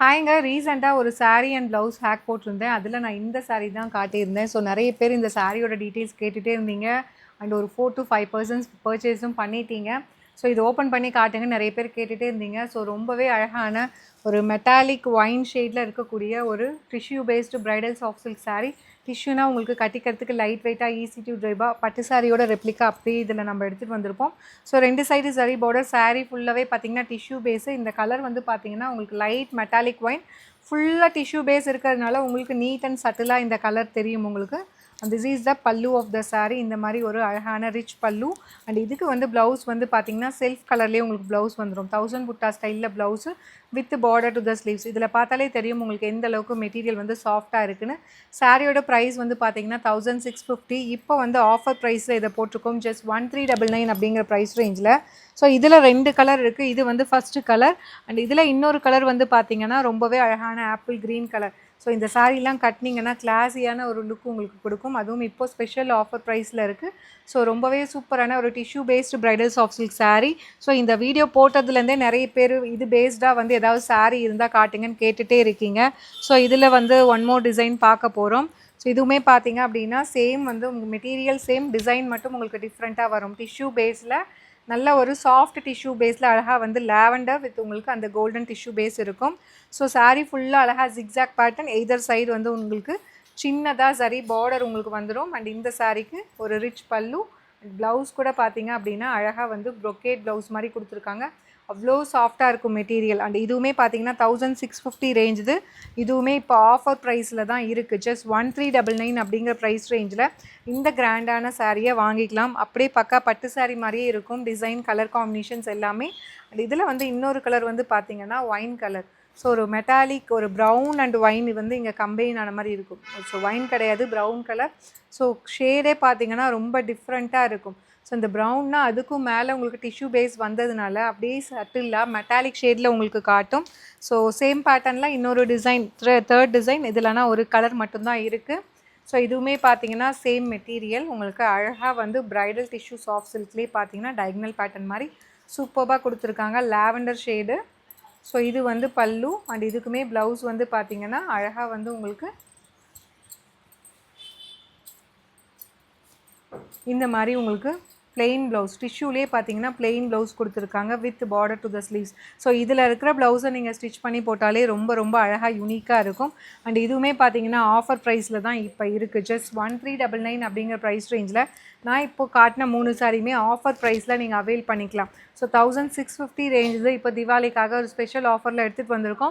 ஹாய்ங்க. ரீசெண்டாக ஒரு saree and blouse hack போட்டிருந்தேன். அதில் நான் இந்த saree தான் காட்டியிருந்தேன். ஸோ நிறைய பேர் இந்த சாரியோட டீட்டெயில்ஸ் கேட்டுகிட்டே இருந்தீங்க. அண்ட் ஒரு 4 to 5% பர்ச்சேஸும் பண்ணிட்டீங்க. ஸோ இது ஓப்பன் பண்ணி காட்டுங்க நிறைய பேர் கேட்டுகிட்டே இருந்தீங்க. ஸோ ரொம்பவே அழகான ஒரு மெட்டாலிக் ஒயின் ஷேடில் இருக்கக்கூடிய ஒரு tissue based bridal soft silk saree. டிஷ்யூனா உங்களுக்கு கட்டிக்கிறதுக்கு லைட் வெயிட்டாக ஈஸி டு ட்ரைபாக பட்டு சாரியோட ரெப்ளிகா அப்படி இதில் நம்ம எடுத்துகிட்டு வந்திருப்போம். ஸோ 2 சைடு சரி பார்டர் saree ஃபுல்லாகவே பார்த்தீங்கன்னா டிஷ்யூ பேஸு. இந்த கலர் வந்து பார்த்தீங்கன்னா உங்களுக்கு லைட் மெட்டாலிக் ஒயின் ஃபுல்லாக டிஷ்யூ பேஸ் இருக்கிறதுனால உங்களுக்கு நீட் அண்ட் சட்டிலாக இந்த கலர் தெரியும் உங்களுக்கு. அண்ட் திஸ் இஸ் த பல்லு ஆஃப் த saree. இந்த மாதிரி ஒரு அழகான ரிச் பல்லு. அண்ட் இதுக்கு வந்து ப்ளவுஸ் வந்து பார்த்தீங்கன்னா செல்ஃப் கலர்லேயே உங்களுக்கு ப்ளவுஸ் வந்துடும். 1000 புட்டா ஸ்டைலில் blouse with border to the sleeves. இதில் பார்த்தாலே தெரியும் உங்களுக்கு எந்த அளவுக்கு மெட்டீரியல் வந்து சாஃப்டாக இருக்குன்னு. சாரியோட ப்ரைஸ் வந்து பார்த்தீங்கன்னா 1650. இப்போ வந்து ஆஃபர் ப்ரைஸில் இதை போட்டிருக்கோம். ஜஸ்ட் 1399 அப்படிங்கிற ப்ரைஸ் ரேஞ்சில். ஸோ இதில் 2 கலர் இருக்குது. இது வந்து ஃபஸ்ட்டு கலர். அண்ட் இதில் இன்னொரு கலர் வந்து பார்த்தீங்கன்னா ரொம்பவே அழகான ஆப்பிள் க்ரீன் கலர். ஸோ இந்த சாரீலாம் கட்டினீங்கன்னா கிளாஸியான ஒரு லுக் உங்களுக்கு கொடுக்கும். அதுவும் இப்போ ஸ்பெஷல் ஆஃபர் ப்ரைஸில் இருக்குது. ஸோ ரொம்பவே சூப்பரான ஒரு tissue based bridal soft silk saree. So இந்த வீடியோ போட்டதுலேருந்தே நிறைய பேர் இது பேஸ்டாக வந்து ஏதாவது saree இருந்தால் காட்டுங்கன்னு கேட்டுகிட்டே இருக்கீங்க. ஸோ இதில் வந்து ஒன் மோர் டிசைன் பார்க்க போகிறோம். ஸோ இதுவுமே பார்த்தீங்க அப்படின்னா சேம் வந்து உங்கள் மெட்டீரியல் சேம் டிசைன் மட்டும் உங்களுக்கு டிஃப்ரெண்ட்டாக வரும். டிஷ்யூ பேஸில் நல்ல ஒரு சாஃப்ட் டிஷ்யூ பேஸில் அழகாக வந்து லாவெண்டர் வித் உங்களுக்கு அந்த கோல்டன் டிஷ்யூ பேஸ் இருக்கும். ஸோ saree ஃபுல்லாக அழகாக ஜிக்ஸாக் பேட்டர்ன். எய்தர் சைடு வந்து உங்களுக்கு சின்னதாக சரி பார்டர் உங்களுக்கு வந்துடும். அண்ட் இந்த சாரீக்கு ஒரு ரிச் பல்லு. அண்ட் ப்ளவுஸ் கூட பார்த்தீங்க அப்படின்னா அழகாக வந்து ப்ரொக்கேட் ப்ளவுஸ் மாதிரி கொடுத்துருக்காங்க. அவ்வளோ சாஃப்டாக இருக்கும் மெட்டீரியல். அண்ட் இதுவுமே பார்த்தீங்கன்னா 1650 ரேஞ்ச். இதுவுமே இப்போ ஆஃபர் ப்ரைஸில் தான் இருக்குது. ஜஸ்ட் 1399 அப்படிங்கிற ப்ரைஸ் ரேஞ்சில் இந்த கிராண்டான சாரியை வாங்கிக்கலாம். அப்படியே பக்கா பட்டு சாரீ மாதிரியே இருக்கும். டிசைன் கலர் காம்பினேஷன்ஸ் எல்லாமே. அண்ட் இதில் வந்து இன்னொரு கலர் வந்து பார்த்தீங்கன்னா ஒயின் கலர். ஸோ ஒரு மெட்டாலிக் ஒரு ப்ரௌன் அண்ட் ஒயின் வந்து இங்கே கம்பைன் ஆன மாதிரி இருக்கும். ஸோ ஒயின் கிடையாது, ப்ரௌன் கலர். ஸோ ஷேடே பார்த்தீங்கன்னா ரொம்ப டிஃப்ரெண்ட்டாக இருக்கும். ஸோ இந்த ப்ரௌன்னா அதுக்கும் மேலே உங்களுக்கு டிஷ்யூ பேஸ் வந்ததுனால அப்படியே சட்டிலாக மெட்டாலிக் ஷேடில் உங்களுக்கு காட்டும். ஸோ சேம் பேட்டர்னில் இன்னொரு டிசைன் தேர்ட் டிசைன். இதில்னா ஒரு கலர் மட்டும்தான் இருக்குது. ஸோ இதுவுமே பார்த்தீங்கன்னா சேம் மெட்டீரியல் உங்களுக்கு அழகாக வந்து பிரைடல் டிஷ்யூ சாஃப்ட் சில்க்லேயே பார்த்தீங்கன்னா டயக்னல் பேட்டர்ன் மாதிரி சூப்பராக கொடுத்துருக்காங்க. Lavender shade. ஸோ இது வந்து பல்லு. அண்ட் இதுக்குமே ப்ளவுஸ் வந்து பார்த்தீங்கன்னா அழகாக வந்து உங்களுக்கு இந்த மாதிரி உங்களுக்கு பிளெயின் ப்ளவுஸ் டிஷ்யூலேயே பார்த்தீங்கன்னா பிளெயின் ப்ளவுஸ் கொடுத்துருக்காங்க with border to the sleeves. So இதில் இருக்கிற ப்ளவுஸை நீங்கள் ஸ்டிச் பண்ணி போட்டாலே ரொம்ப ரொம்ப அழகாக யூனிக்காக இருக்கும். அண்ட் இதுவுமே பார்த்தீங்கன்னா ஆஃபர் ப்ரைஸில் தான் இப்போ இருக்குது. ஜஸ்ட் 1399 அப்படிங்கிற ப்ரைஸ் ரேஞ்சில் நான் இப்போ காட்டின 3 சாரியுமே ஆஃபர் ப்ரைஸில் நீங்கள் அவைல் பண்ணிக்கலாம். ஸோ 1650 ரேஞ்சில் இப்போ திவாலிக்காக ஒரு ஸ்பெஷல் ஆஃபரில் எடுத்துகிட்டு வந்திருக்கோம்.